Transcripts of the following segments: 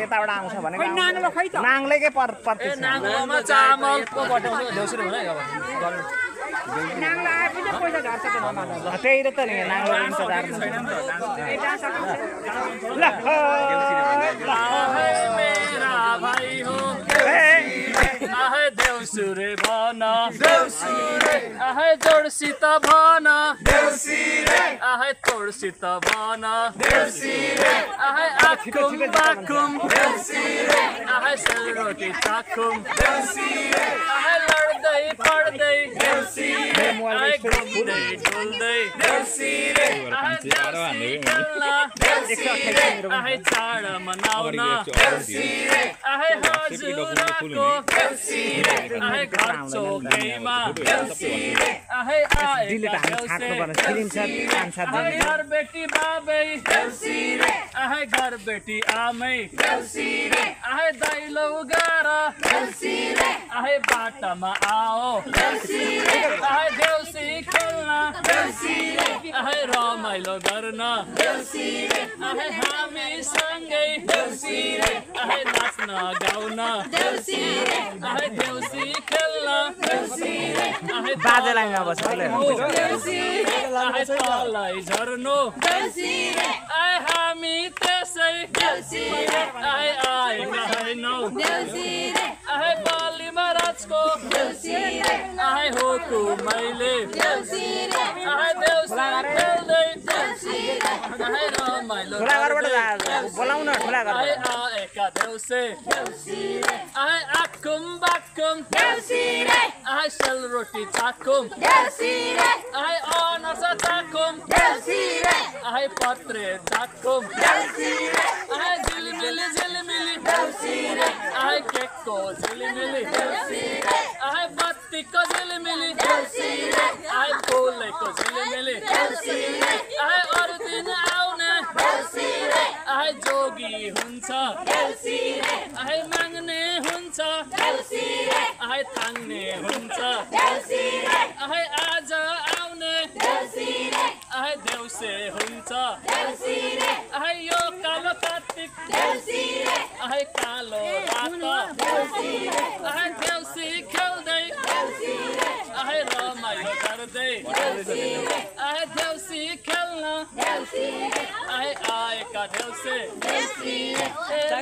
यताबाट आउँछ भनेको नाङ्लो खै त नाङ्लेकै प्रतीक नाङ्लोमा चामल पो बटाउँछ देउसुरे भने नाङ्लो आएपछि पैसा झर्छ त त्यही त नि नाङ्लो इन्तजार ल मेरा भाइ हो आहे देउसुरे भन देउसुरे आहे जोडसित भन देउसुरे आहे तोडसित भन देउसुरे आहे आखुम बाखुम देउसुरे आहे सेलरोटी चाखुम देउसुरे आहे लड्दै पड्दै देउसुरे आहे घुम्दै डुल्दै देउसुरे आहे देउसी खेल्न देउसुरे आहे चाड मनाउन देउसुरे आहे हजुरको देउसुरे आहे घर चौकीमा देउसुरे आहे आएका देउसे घर बेटी बाबै देउसुरे आहे घर बेटी आमै देउसुरे आहे दैलो गार देउसुरे आहे बाटामा आओ देउसुरे आहे देउसी खेल्न देउसुरे आहे रमाइलो गर्न देउसुरे आहे हामी सँगै देउसुरे आहे नाच्न गाउन देउसुरे आहे देउसी खेल्न देउसुरे आहे बाजेलाङमा बसेर देउसुरे आहे तलै झर्नु देउसुरे आहे हामी त्यसै देउसुरे आहे आएका होइनौ देउसुरे आहे बलि महाराजको देउसुरे आहे होको मैले देउसुरे आहे देउसी खेल्दै देउसुरे आहे रमाइलो बोलाउन ठुला आहे आएका देउसे देउसुरे आहे आखुम बाखुम देउसुरे आहे सेलरोटी चाखुम देउसुरे आहे अनर्स चाखुम देउसुरे आहे पत्रे चाखुम देउसुरे आहे झिलिमिली झिलिमिली देउसुरे आहे केकको झिलिमिली देउसुरे आहे बत्तीको झिलिमिली देउसुरे आहे फुलेको झिलिमिली देउसुरे आहे अरू दिन आउने देउसुरे आहे जोगी हुन्छ देउसुरे आहे माग्ने हुन्छ देउसुरे आहे थाङ्ने हुन्छ देउसुरे आहे आज आउने देउसुरे आहे देउसे हुन्छ देउसुरे आहे यो कालो कार्तिक देउसुरे आहे कालो रात देउसुरे आहे देउसी खेल्दै देउसुरे आहे रमाइलो गर्दै देउसुरे आहे देउसी खेल्न देउसुरे आहे आएका देउसे देउसुरे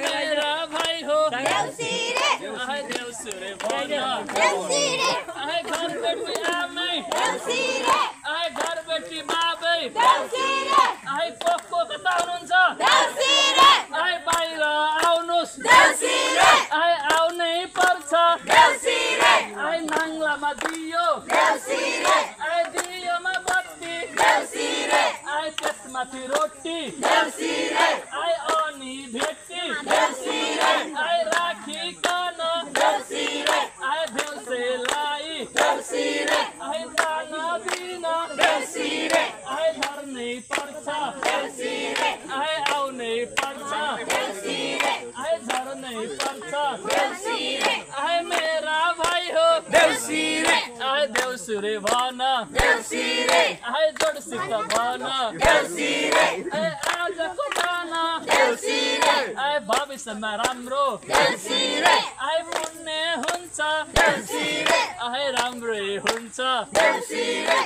मेरा भाइ हो देउसुरे आहे देउसुरे भन देउसुरे आहे घर बेटी आमै देउसुरे आहे घर बेटी बाबै देउसुरे आहे कोको कता हुनुहुन्छ देउसुरे आहे बाहिर आउनुस् देउसुरे आहे आउनै पर्छ देउसुरे आहे नाङ्लामा दियो देउसुरे आहे दियोमा बत्ती देउसुरे आहे त्यसमाथि रोटी देउसुरे आहे अनि भेटी देउसुरे आहे राखिकन देउसुरे आहे देउसेलाई देउसुरे आहे दाना दिन देउसुरे आहे धर्नै पर्छ देउसुरे आहे आउनै पर्छ देउसुरे आहे झर्नै पर्छ देउसुरे आहे मेरा भाइ हो देउसुरे आहे देउसुरे भन देउसुरे आहे जोडसित भन देउसुरे आहे आजको गाना देउसुरे आहे भविष्यमा राम्रो देउसुरे आहे पुण्य हुन्छ देउसुरे आहे राम्रै हुन्छ देउसुरे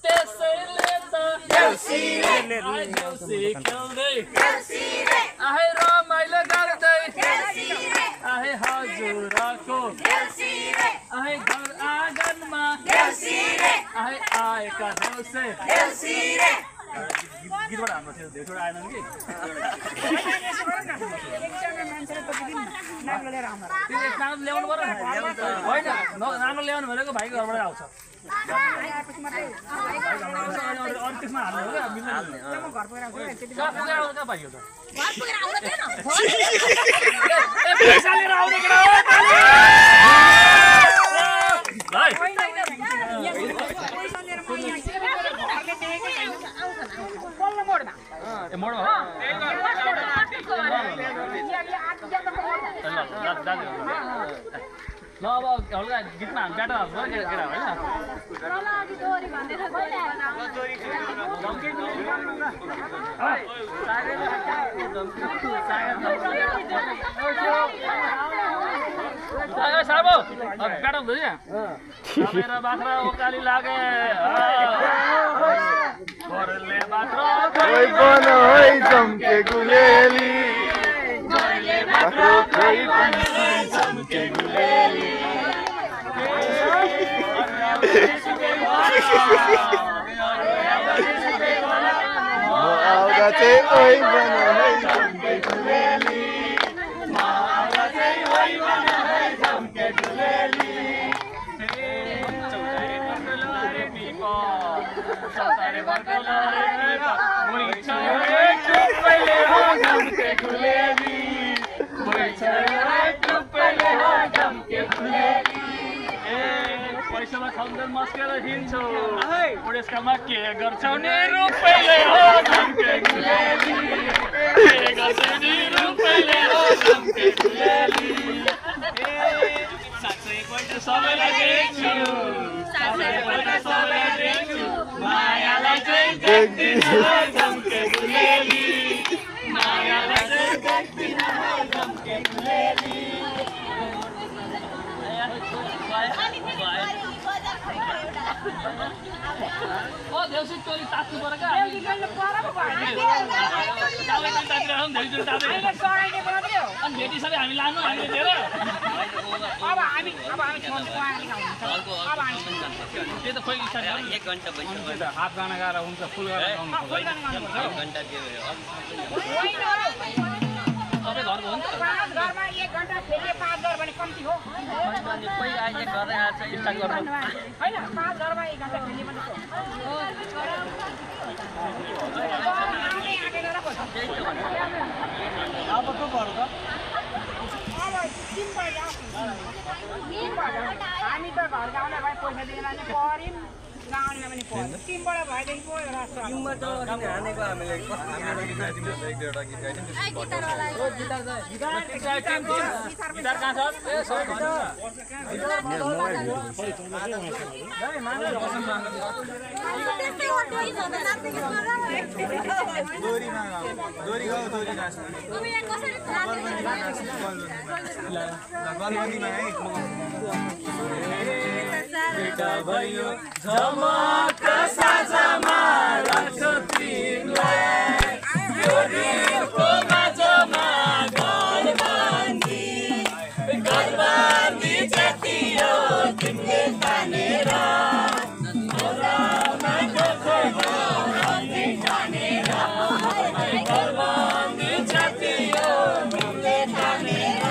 त्यसैले त देउसुरे आहे देउसी खेल्दै देउसुरे आहे रमाइलो गर्दै देउसुरे आहे हजुरको देउसुरे आहे घर आँगनमा देउसुरे आहे आएका देउसे देउसुरे गीतबाट हाम्रो थियो देउसुरे आएन कि नाङ्लो ल्याउनु पर्यो होइन नाङ्लो ल्याउनु भनेको भाइको घरबाट आउँछ अरू त्यसमा हाल्नु हो क्या कहाँ भाइको त पैसा लिएर आउने केटा हो ल अब हल्का गीतमा हामी ब्याटर हाल्छ केटा होइन काटौँ त मेरा बाख्रा ओकाली लागे घरले बाख्रा ओइ बन है चम्के गुलेली बाख्रो खै चम्के गुलेली म आउँदा चाहिँ ओइ बन है चम्के गुलेली म आउँदा चाहिँ ओइ बन है चम्के गुलेली पैसामा खाउँदैन मस्केर दिन्छौ पुरेसकामा के गर्छौ नि रुपैले हो झम्के गुलेली के गर्छौ नि रुपैले हो झम्के गुलेली साँच्चै एकपल्ट सबैलाई देख्छु साँच्चै एकपल्ट सबैलाई देख्छु मायालाई चाहिँ देख्दिन झम्के गुलेली मायालाई चाहिँ देख्दिन झम्के गुलेली ओ देउसी टोली तात्नु पर्यो क्या अनि भेटिसके हामी लानु हामीले दिएर त्यो त खोइ इच्छा 1 घण्टा भइसक्यो हाफ गाना गाएर हुन्छ फुल गरेर सबै घरको हुन्छ 5 घरमा 1 घण्टा फेरि 5 घर भने कम्ती हो कोही आइले गर्दै आछ स्टार्ट गर्नु हैन 5 घरमा 1 घण्टा फेरि पनि अब को गर्छ अब 3 बजे हामी त घर गाउँले भाइ पैसा दिएर नि परिम गाउँले पनि पर्छ 3 बडा भएदेखि पो रास्ता टिममा त हानेको हामीले गिटार कहाँ छ ए सबै बेटा भयो झमक साझामा राख्छु तिमीलाई यो दिलको माझमा घरबन्दी जति हो तिमीले तानेर घरबन्दी जति हो तिमीले तानेर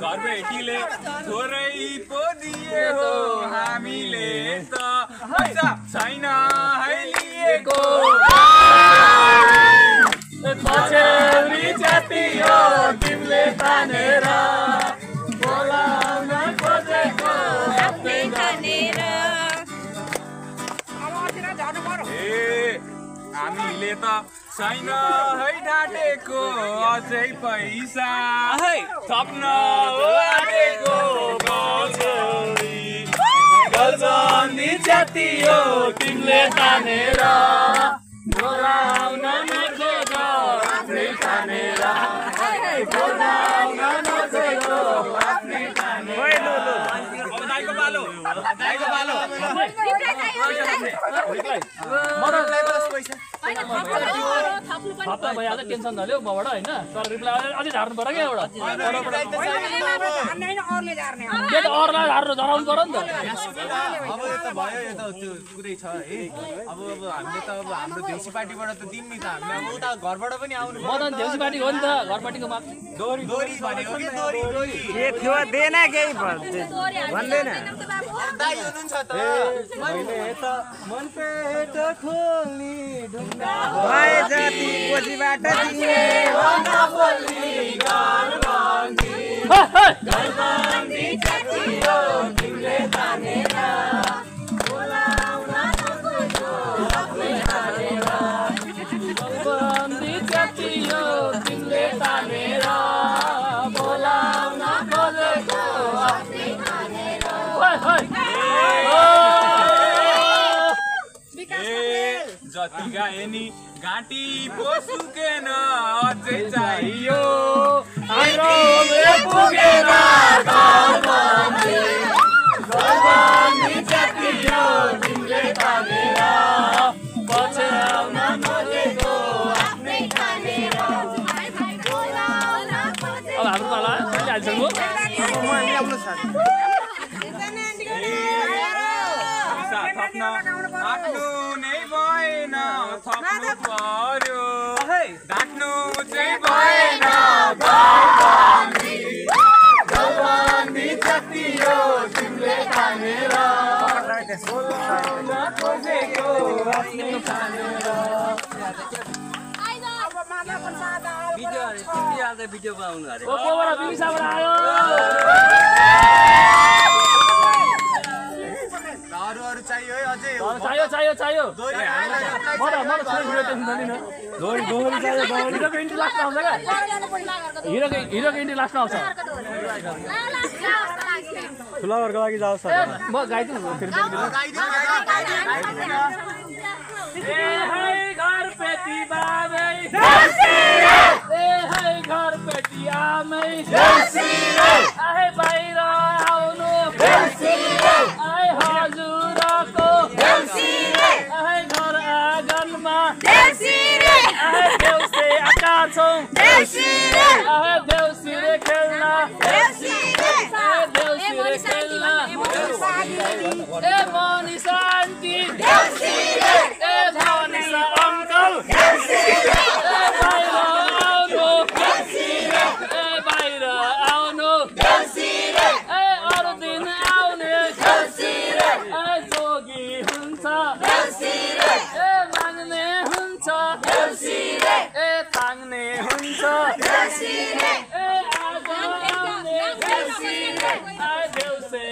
घरबेटीले थोरै पो दिए हो हामीले त पैसा छैन है लिएको पछ्यौरी जाति हो तिमीले तानेर बोलाउन खोजेको आफ्नै तानेर हामीले त छैन है ढाटेको अझै पैसा थप्न आँटेको घरबन्दी जाति हो तिमीले तानेर बोलाउन नखोजो आफ्नै तानेर बोलाउन नखोजो आफ्नै तानेर दाइको पालो थप्दा भइहाल्छ टेन्सन झल्यो मबाट होइन तर रिप्लाई अझै झार्नु पर्यो क्या एउटा अरूलाई झराउनु पर्यो नि त अब यो त भयो यो त त्यो कुरै छ है अब हामीले त अब हाम्रो देउसी पार्टीबाट त दिनु नि त हामीले अब उता घरबाट पनि आउनु म त देउसी पार्टी हो नि त घर पार्टीको माग दोरी भनेको के दोरी के थियो देन केही भन्दैन दाइ हुनुहुन्छ त मैले त मन पेट खोल्नी ढुङ्गा भए जाति कोसीबाट दिने भन्दा बोल्नी घरबन्दी जाति हो तिमीले तानेर बोलाउन नखोजो आफ्नै तानेर घरबन्दी जाति हो तिमीले तानेर बोलाउन खोजेको आफ्नै तानेर जति गाए नि घाँटी पोसुकेन अझै चाहियो हाम्रो पुगेन गल्बन्दी जतियो तिमीले तानेर पछ्याउन खोजेको आफ्नै ठानेर। अब हाम्रो पाला हालिसक्नु थप्न आँट्नु नै भएन थप्नु पर्यो ढाक्नु चाहिँ भएन गल्बन्दी जतियो तिमीले तानेर खोजेको आफ्नै ठानेर। भिडियो बनाउनु अरे अरू चाहियो है अझै चाहियो हिरोको इन्ट्री लास्टमा आउँछ क्या हिरोको इन्ट्री लास्टमा आउँछ ठुला वर्गको लागि जाओस् म गाइदिनु घर पेटी बाबै घर पेटी आमै बाहिर आउनु हजुरको घर आँगनमा देउसे आकार छौँ देउसिरे खेल्न देउसिरे खेल्न ए मनिषा आन्टी ए मनिषा अङ्कल बाहिर आउनु बाहिर आउनु अरू दिन आउने जोगी हुन्छ माग्ने हुन्छ ताङ्ने हुन्छ आज आउने देउसे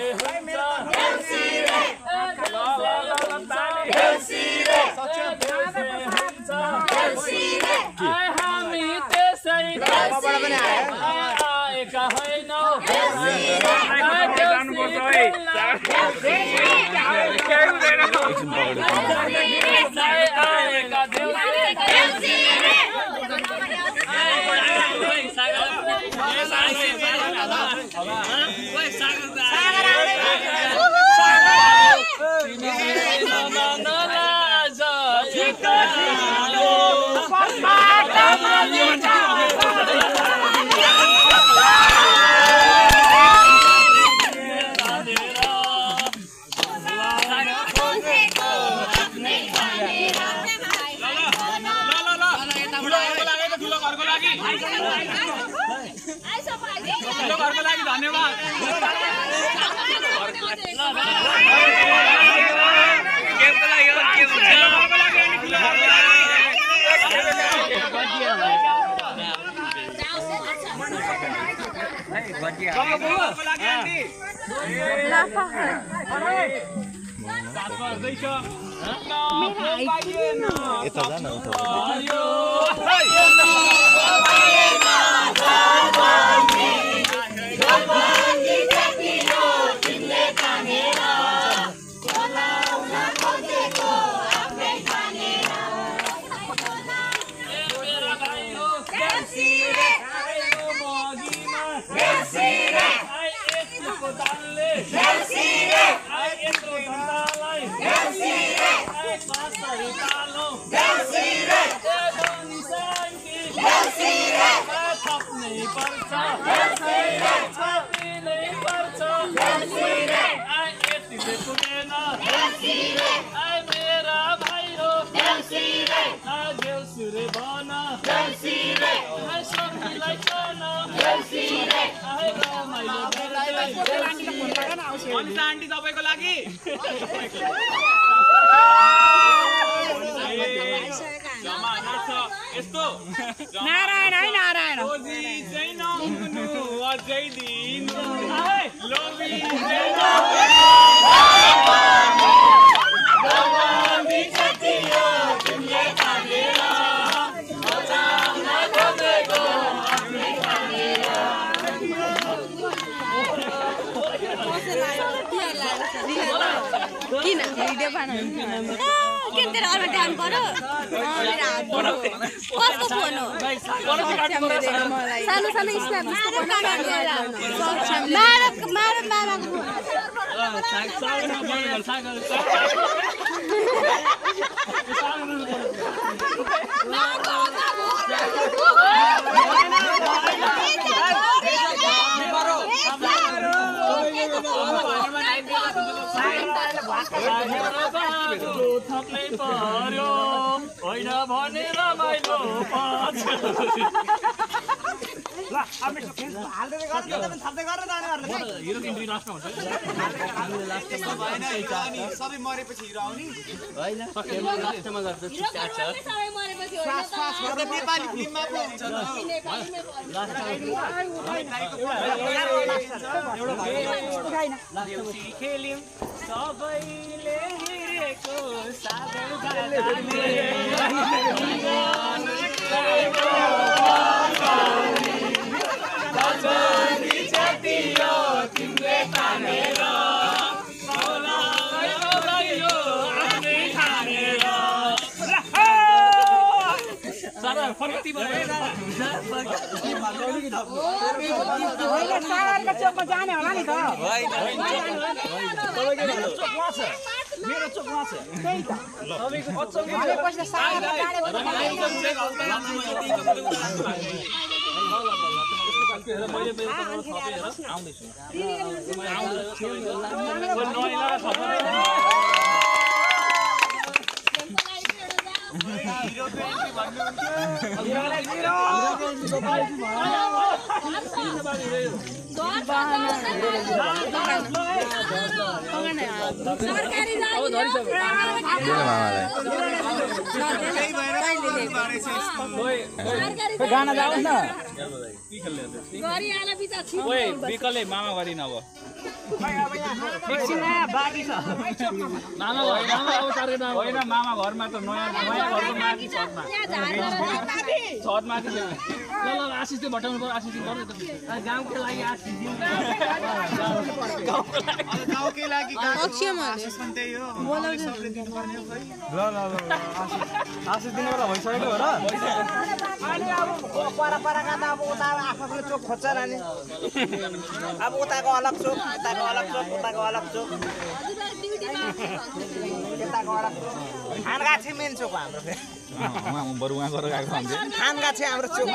हुन्छ हामी त्यसै आएका होइनौ धन्यवाद यता जान आन्टी तपाईको लागि जमाना छ यस्तो नारायण है नारायण ओजी चाहिँ नहुनु अझै दिनु लोभी किन भिडियो बनाउनु मेरो घरमा ध्यान पर्यो कसको फोन हो सानो सानो स्न्याप थप्नै पर्यो होइन भने रमाइलो हिरो इन्ट्री लास्टमा हुन्छ सबै मरेपछि हिरो आउने नेपाली फिल्ममा पो हुन्छ खेल्यौँ सबैले हेरेको चोकमा जाने होला नि त मेरो चोक वहाँ छ त्यही त गाना जाओस् न विकलले मामा गरिन अब बाँकी छ मामा होइन मामा घरमा त नयाँ घरको माथि छत माथि ल आशिष चाहिँ भटाउनु पर्यो आशिष गाउँको लागि आशिष गाउँकै लागि आशिष पनि त्यही हो आशिष दिनुवाला भइसकेको हो र अनि अब परपरका त अब उता आफ्नो चोक खोज्छ नि अब उताको अलग चोक उताको अलग चोक उताको अलग चोक यताको अलग चोक खानगाछी मेन चोक हो हाम्रो फेरि बरु उहाँ गरेर गएको हुन्छ खानगाछी हाम्रो चोक हो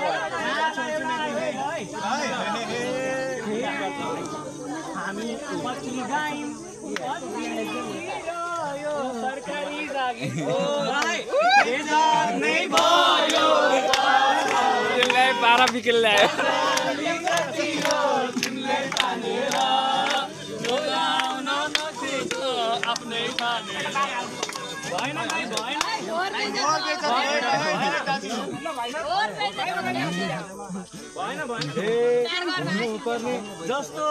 हामी पछि गयौँ सरकारी जागिर नै भयो तिमीलाई 12 बिकेल ल्यायो आफ्नै खानेर भएन जस्तो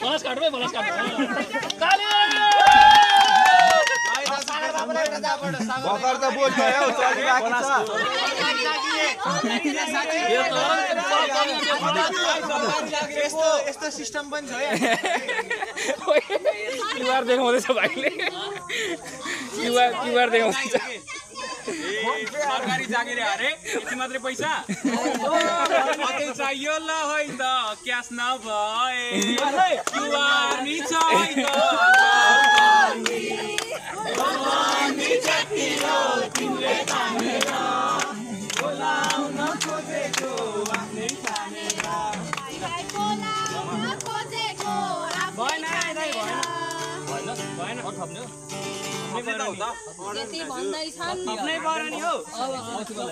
बलास काट्नु बलास काट्नु भर्खर त बोल भयो चलि बाँकी छ यस्तो सिस्टम पनि छ क्युआर देखाउँदैछ भाइले क्युआर देखाउँदैछ सरकारी जागिर अरे यति मात्रै पैसा अझै चाहियो ल है त क्यास नभए क्युआर नि छैन यति भन्दैछन् थप्नै पर्यो नि हो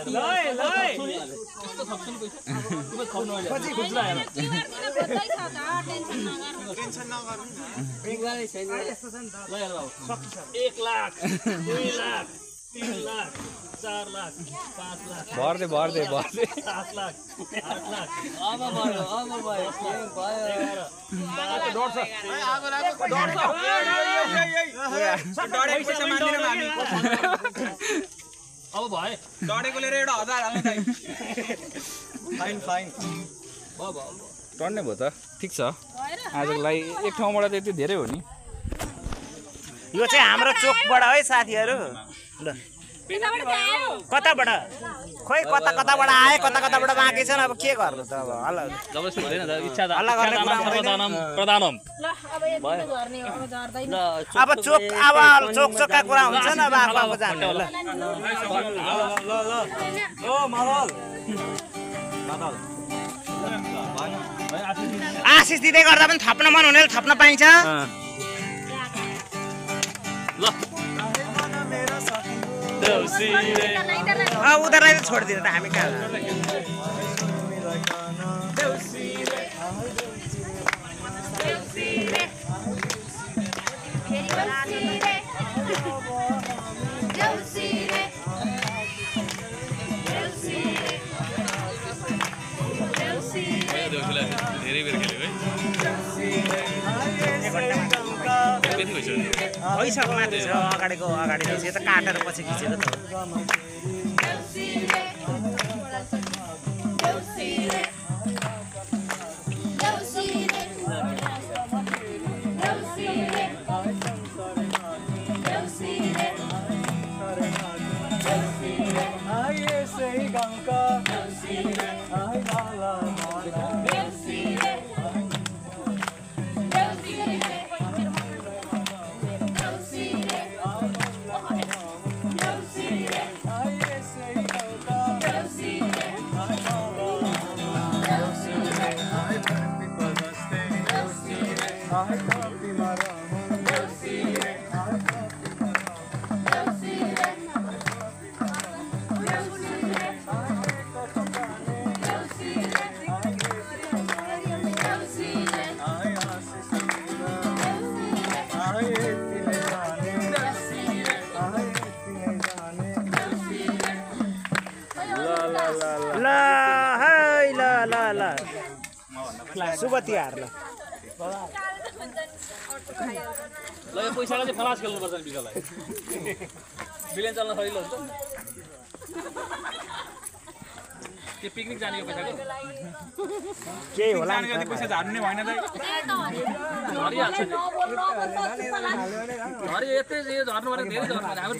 ल ल कस्तो थप्छन् पैसा तिम्रो खाउनु अहिले खुज्रा हेर टेन्सन नगर्नु ल हेर बाबु 1 लाख 2 लाख 3 लाख 4 लाख 5 लाख भर्दे 7 लाख 8 लाख अब भयो अब भए डढेको लिएर एउटा 1000 हाल्नु दाइ फाइन टन्ने भयो त ठिक छ आजको लागि एक ठाउँबाट त यति धेरै हो नि यो चाहिँ हाम्रो चोकबाट है साथीहरू ल कताबाट खोइ कताबाट आए कताबाट बाँकी छन् अब के गर्नु त अब हल्ला जबरजस्ती हुँदैन त इच्छा त हल्ला गर्ने कुरा हुँदैन प्रधानम अब चोकका कुरा हुन्छ नि अब आफू जान्नु ल ओ मदल आशिष दिँदै गर्दा पनि थप्न मन हुनेले थप्न पाइन्छ ल उनीहरूलाई चाहिँ छोडिदिनु त हामी कहाँ धेरै बेर खेल्यो है भइसक्यो माथि छ अगाडिको अगाडि रहेछ त काटेर पछि खिचेको त शुभ तिहार ल यो पैसालाई चाहिँ फलास खेल्नुपर्छ नि बिजललाई बिलियन चल्न सजिलो हुन्छ त्यो पिकनिक जाने यो पैसाको केही होला नि पैसा झार्नु नै भएन दाइ झरिहाल्छ नि झरि यतै झर्नु भने धेरै झर्नु भने हाम्रो